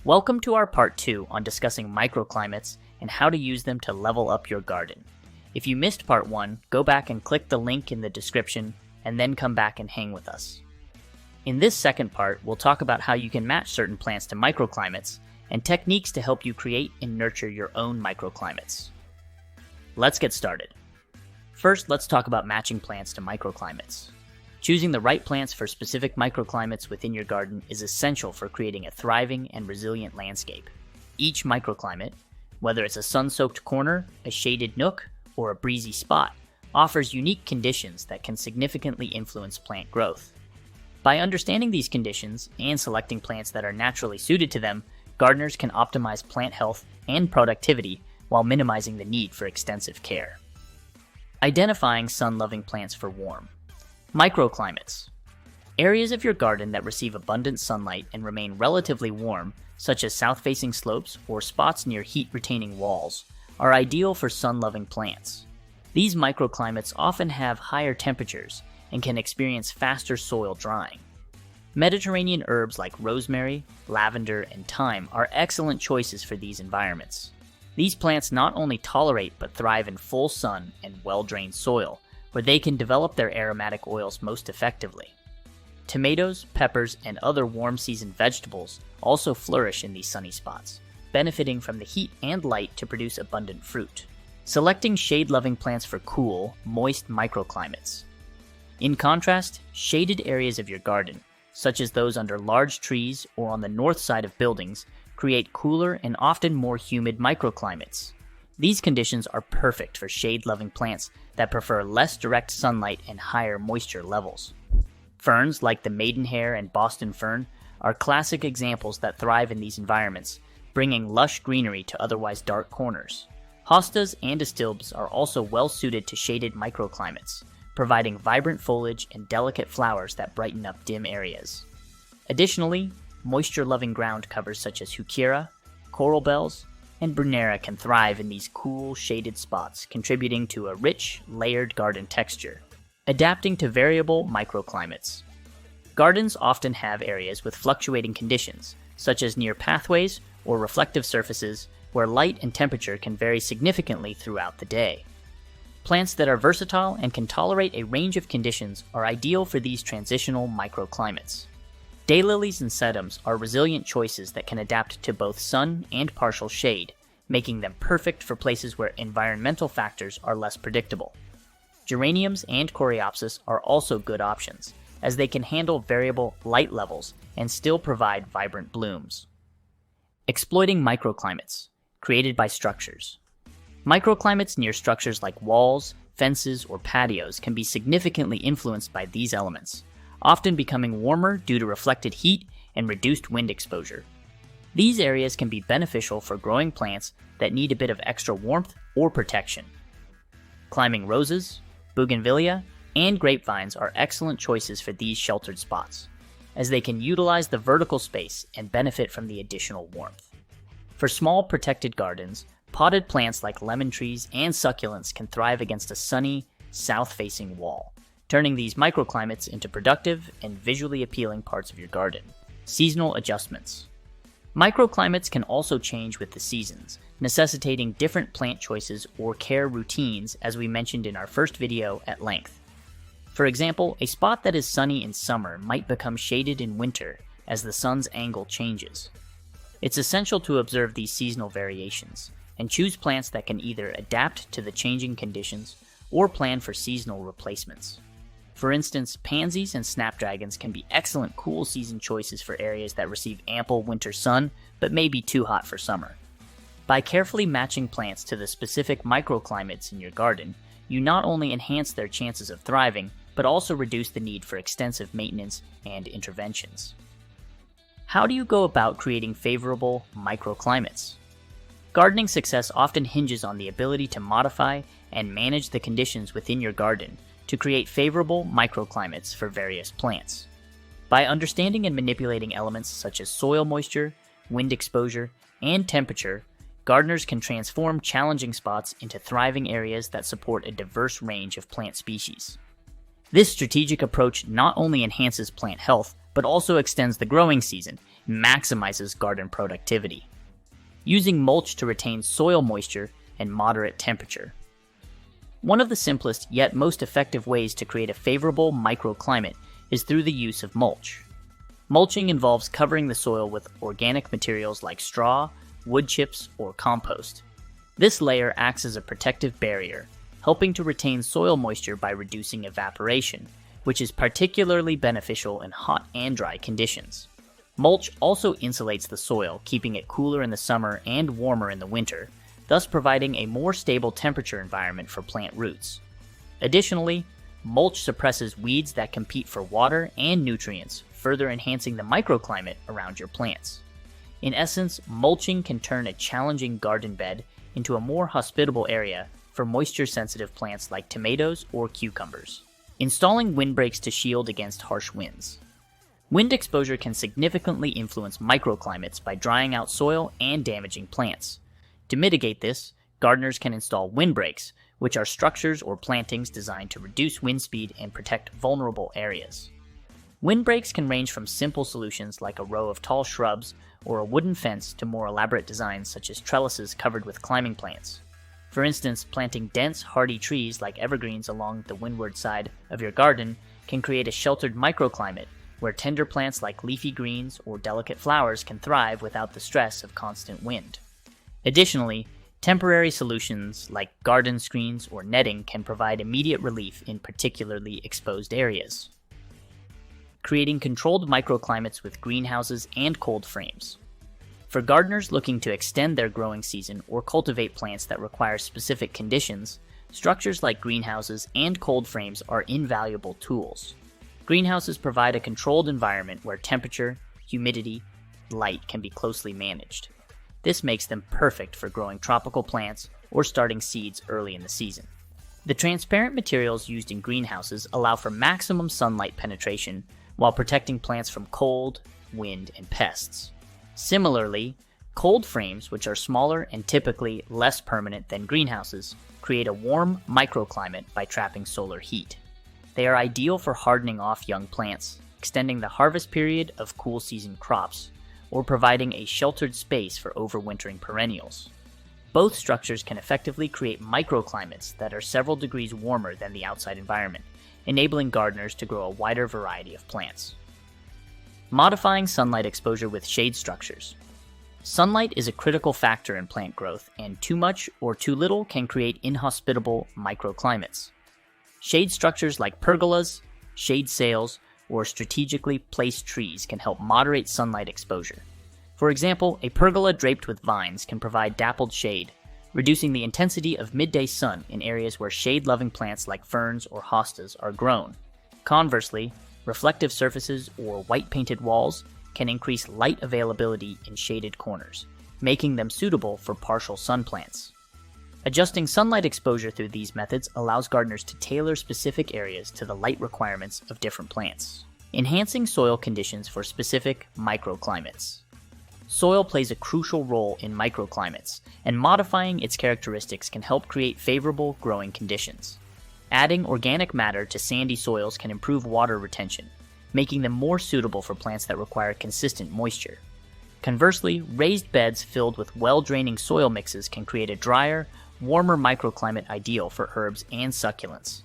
Welcome to our part 2 on discussing microclimates and how to use them to level up your garden. If you missed part 1, go back and click the link in the description and then come back and hang with us. In this second part, we'll talk about how you can match certain plants to microclimates and techniques to help you create and nurture your own microclimates. Let's get started. First, let's talk about matching plants to microclimates. Choosing the right plants for specific microclimates within your garden is essential for creating a thriving and resilient landscape. Each microclimate, whether it's a sun-soaked corner, a shaded nook, or a breezy spot, offers unique conditions that can significantly influence plant growth. By understanding these conditions and selecting plants that are naturally suited to them, gardeners can optimize plant health and productivity while minimizing the need for extensive care. Identifying sun-loving plants for warm. Microclimates. Areas of your garden that receive abundant sunlight and remain relatively warm, such as south-facing slopes or spots near heat-retaining walls, are ideal for sun-loving plants. These microclimates often have higher temperatures and can experience faster soil drying. Mediterranean herbs like rosemary, lavender, and thyme are excellent choices for these environments. These plants not only tolerate but thrive in full sun and well-drained soil, where they can develop their aromatic oils most effectively. Tomatoes, peppers, and other warm-season vegetables also flourish in these sunny spots, benefiting from the heat and light to produce abundant fruit. Selecting shade-loving plants for cool, moist microclimates. In contrast, shaded areas of your garden, such as those under large trees or on the north side of buildings, create cooler and often more humid microclimates. These conditions are perfect for shade-loving plants that prefer less direct sunlight and higher moisture levels. Ferns like the maidenhair and Boston fern are classic examples that thrive in these environments, bringing lush greenery to otherwise dark corners. Hostas and astilbes are also well suited to shaded microclimates, providing vibrant foliage and delicate flowers that brighten up dim areas. Additionally, moisture-loving ground covers such as heuchera, coral bells, and brunera can thrive in these cool, shaded spots, contributing to a rich, layered garden texture. Adapting to variable microclimates. Gardens often have areas with fluctuating conditions, such as near pathways or reflective surfaces, where light and temperature can vary significantly throughout the day. Plants that are versatile and can tolerate a range of conditions are ideal for these transitional microclimates. Daylilies and sedums are resilient choices that can adapt to both sun and partial shade, making them perfect for places where environmental factors are less predictable. Geraniums and coreopsis are also good options, as they can handle variable light levels and still provide vibrant blooms. Exploiting microclimates, created by structures. Microclimates near structures like walls, fences, or patios can be significantly influenced by these elements, often becoming warmer due to reflected heat and reduced wind exposure. These areas can be beneficial for growing plants that need a bit of extra warmth or protection. Climbing roses, bougainvillea, and grapevines are excellent choices for these sheltered spots, as they can utilize the vertical space and benefit from the additional warmth. For small protected gardens, potted plants like lemon trees and succulents can thrive against a sunny, south-facing wall, turning these microclimates into productive and visually appealing parts of your garden. Seasonal adjustments. Microclimates can also change with the seasons, necessitating different plant choices or care routines, as we mentioned in our first video at length. For example, a spot that is sunny in summer might become shaded in winter as the sun's angle changes. It's essential to observe these seasonal variations and choose plants that can either adapt to the changing conditions or plan for seasonal replacements. For instance, pansies and snapdragons can be excellent cool season choices for areas that receive ample winter sun but may be too hot for summer. By carefully matching plants to the specific microclimates in your garden, you not only enhance their chances of thriving, but also reduce the need for extensive maintenance and interventions. How do you go about creating favorable microclimates? Gardening success often hinges on the ability to modify and manage the conditions within your garden to create favorable microclimates for various plants. By understanding and manipulating elements such as soil moisture, wind exposure, and temperature, gardeners can transform challenging spots into thriving areas that support a diverse range of plant species. This strategic approach not only enhances plant health, but also extends the growing season and maximizes garden productivity. Using mulch to retain soil moisture and moderate temperature. One of the simplest yet most effective ways to create a favorable microclimate is through the use of mulch. Mulching involves covering the soil with organic materials like straw, wood chips, or compost. This layer acts as a protective barrier, helping to retain soil moisture by reducing evaporation, which is particularly beneficial in hot and dry conditions. Mulch also insulates the soil, keeping it cooler in the summer and warmer in the winter, thus providing a more stable temperature environment for plant roots. Additionally, mulch suppresses weeds that compete for water and nutrients, further enhancing the microclimate around your plants. In essence, mulching can turn a challenging garden bed into a more hospitable area for moisture-sensitive plants like tomatoes or cucumbers. Installing windbreaks to shield against harsh winds. Wind exposure can significantly influence microclimates by drying out soil and damaging plants. To mitigate this, gardeners can install windbreaks, which are structures or plantings designed to reduce wind speed and protect vulnerable areas. Windbreaks can range from simple solutions like a row of tall shrubs or a wooden fence to more elaborate designs such as trellises covered with climbing plants. For instance, planting dense, hardy trees like evergreens along the windward side of your garden can create a sheltered microclimate where tender plants like leafy greens or delicate flowers can thrive without the stress of constant wind. Additionally, temporary solutions like garden screens or netting can provide immediate relief in particularly exposed areas. Creating controlled microclimates with greenhouses and cold frames. For gardeners looking to extend their growing season or cultivate plants that require specific conditions, structures like greenhouses and cold frames are invaluable tools. Greenhouses provide a controlled environment where temperature, humidity, and light can be closely managed. This makes them perfect for growing tropical plants or starting seeds early in the season. The transparent materials used in greenhouses allow for maximum sunlight penetration while protecting plants from cold, wind, and pests. Similarly, cold frames, which are smaller and typically less permanent than greenhouses, create a warm microclimate by trapping solar heat. They are ideal for hardening off young plants, extending the harvest period of cool season crops, or providing a sheltered space for overwintering perennials. Both structures can effectively create microclimates that are several degrees warmer than the outside environment, enabling gardeners to grow a wider variety of plants. Modifying sunlight exposure with shade structures. Sunlight is a critical factor in plant growth, and too much or too little can create inhospitable microclimates. Shade structures like pergolas, shade sails, or strategically placed trees can help moderate sunlight exposure. For example, a pergola draped with vines can provide dappled shade, reducing the intensity of midday sun in areas where shade-loving plants like ferns or hostas are grown. Conversely, reflective surfaces or white-painted walls can increase light availability in shaded corners, making them suitable for partial sun plants. Adjusting sunlight exposure through these methods allows gardeners to tailor specific areas to the light requirements of different plants. Enhancing soil conditions for specific microclimates. Soil plays a crucial role in microclimates, and modifying its characteristics can help create favorable growing conditions. Adding organic matter to sandy soils can improve water retention, making them more suitable for plants that require consistent moisture. Conversely, raised beds filled with well-draining soil mixes can create a drier, warmer microclimate ideal for herbs and succulents.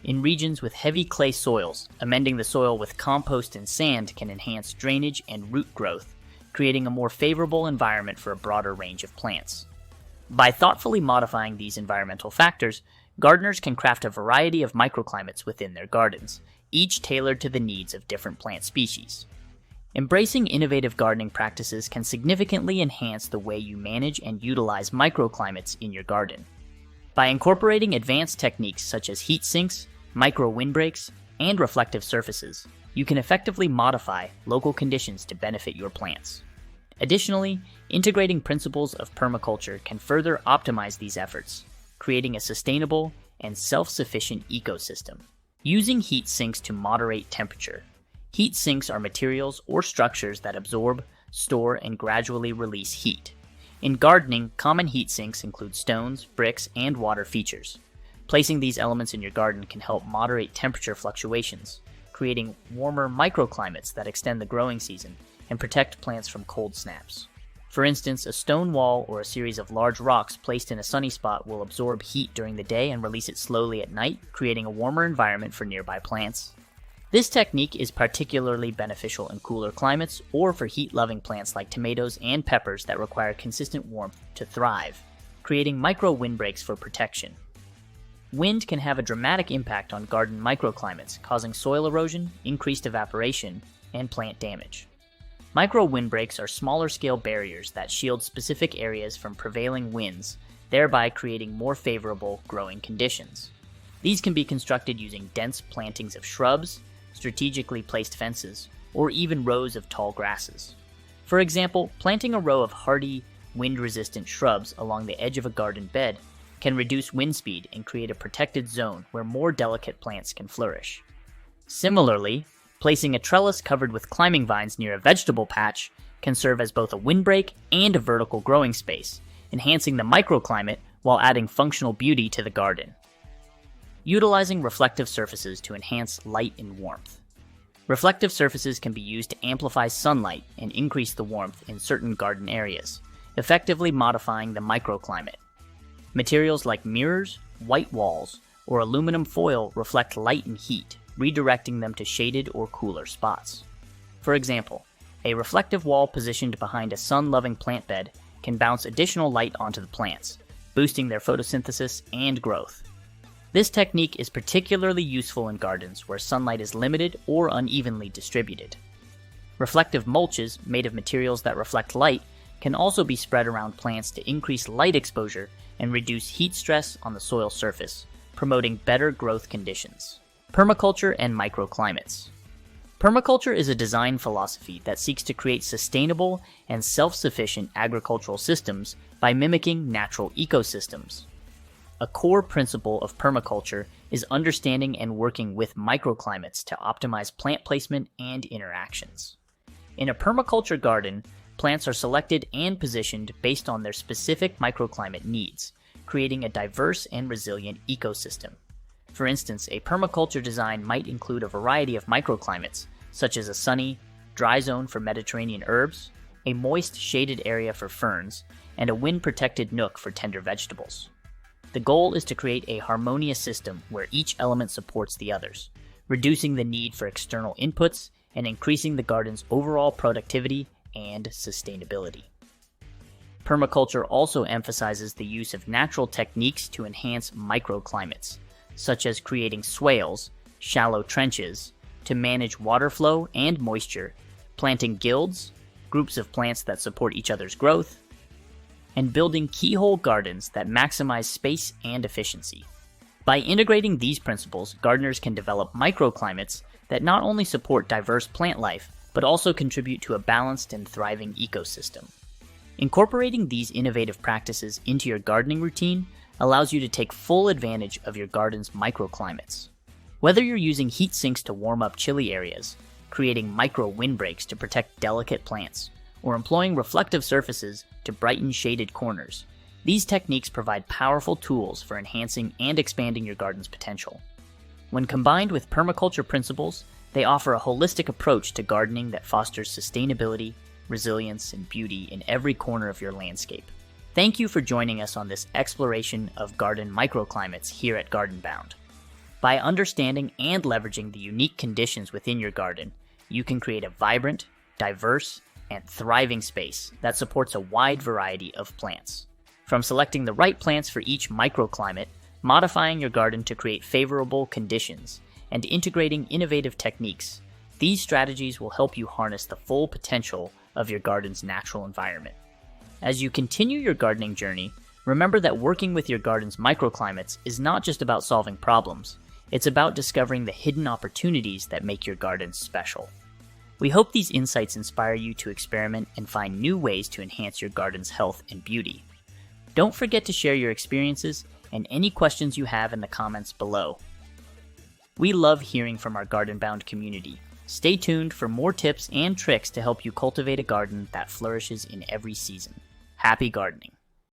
In regions with heavy clay soils, amending the soil with compost and sand can enhance drainage and root growth, creating a more favorable environment for a broader range of plants. By thoughtfully modifying these environmental factors, gardeners can craft a variety of microclimates within their gardens, each tailored to the needs of different plant species. Embracing innovative gardening practices can significantly enhance the way you manage and utilize microclimates in your garden. By incorporating advanced techniques such as heat sinks, micro windbreaks, and reflective surfaces, you can effectively modify local conditions to benefit your plants. Additionally, integrating principles of permaculture can further optimize these efforts, creating a sustainable and self-sufficient ecosystem. Using heat sinks to moderate temperature. Heat sinks are materials or structures that absorb, store, and gradually release heat. In gardening, common heat sinks include stones, bricks, and water features. Placing these elements in your garden can help moderate temperature fluctuations, creating warmer microclimates that extend the growing season and protect plants from cold snaps. For instance, a stone wall or a series of large rocks placed in a sunny spot will absorb heat during the day and release it slowly at night, creating a warmer environment for nearby plants. This technique is particularly beneficial in cooler climates or for heat-loving plants like tomatoes and peppers that require consistent warmth to thrive, creating micro windbreaks for protection. Wind can have a dramatic impact on garden microclimates, causing soil erosion, increased evaporation, and plant damage. Micro windbreaks are smaller-scale barriers that shield specific areas from prevailing winds, thereby creating more favorable growing conditions. These can be constructed using dense plantings of shrubs, strategically placed fences, or even rows of tall grasses. For example, planting a row of hardy, wind-resistant shrubs along the edge of a garden bed can reduce wind speed and create a protected zone where more delicate plants can flourish. Similarly, placing a trellis covered with climbing vines near a vegetable patch can serve as both a windbreak and a vertical growing space, enhancing the microclimate while adding functional beauty to the garden. Utilizing reflective surfaces to enhance light and warmth. Reflective surfaces can be used to amplify sunlight and increase the warmth in certain garden areas, effectively modifying the microclimate. Materials like mirrors, white walls, or aluminum foil reflect light and heat, redirecting them to shaded or cooler spots. For example, a reflective wall positioned behind a sun-loving plant bed can bounce additional light onto the plants, boosting their photosynthesis and growth. This technique is particularly useful in gardens where sunlight is limited or unevenly distributed. Reflective mulches, made of materials that reflect light, can also be spread around plants to increase light exposure and reduce heat stress on the soil surface, promoting better growth conditions. Permaculture and microclimates. Permaculture is a design philosophy that seeks to create sustainable and self-sufficient agricultural systems by mimicking natural ecosystems. A core principle of permaculture is understanding and working with microclimates to optimize plant placement and interactions. In a permaculture garden, plants are selected and positioned based on their specific microclimate needs, creating a diverse and resilient ecosystem. For instance, a permaculture design might include a variety of microclimates, such as a sunny, dry zone for Mediterranean herbs, a moist, shaded area for ferns, and a wind-protected nook for tender vegetables. The goal is to create a harmonious system where each element supports the others, reducing the need for external inputs and increasing the garden's overall productivity and sustainability. Permaculture also emphasizes the use of natural techniques to enhance microclimates, such as creating swales, shallow trenches, to manage water flow and moisture, planting guilds, groups of plants that support each other's growth, and building keyhole gardens that maximize space and efficiency. By integrating these principles, gardeners can develop microclimates that not only support diverse plant life, but also contribute to a balanced and thriving ecosystem. Incorporating these innovative practices into your gardening routine allows you to take full advantage of your garden's microclimates. Whether you're using heat sinks to warm up chilly areas, creating micro windbreaks to protect delicate plants, or employing reflective surfaces to brighten shaded corners, these techniques provide powerful tools for enhancing and expanding your garden's potential. When combined with permaculture principles, they offer a holistic approach to gardening that fosters sustainability, resilience, and beauty in every corner of your landscape. Thank you for joining us on this exploration of garden microclimates here at GardenBound. By understanding and leveraging the unique conditions within your garden, you can create a vibrant, diverse, and thriving space that supports a wide variety of plants. From selecting the right plants for each microclimate, modifying your garden to create favorable conditions, and integrating innovative techniques, these strategies will help you harness the full potential of your garden's natural environment. As you continue your gardening journey, remember that working with your garden's microclimates is not just about solving problems, it's about discovering the hidden opportunities that make your garden special. We hope these insights inspire you to experiment and find new ways to enhance your garden's health and beauty. Don't forget to share your experiences and any questions you have in the comments below. We love hearing from our GardenBound community. Stay tuned for more tips and tricks to help you cultivate a garden that flourishes in every season. Happy gardening!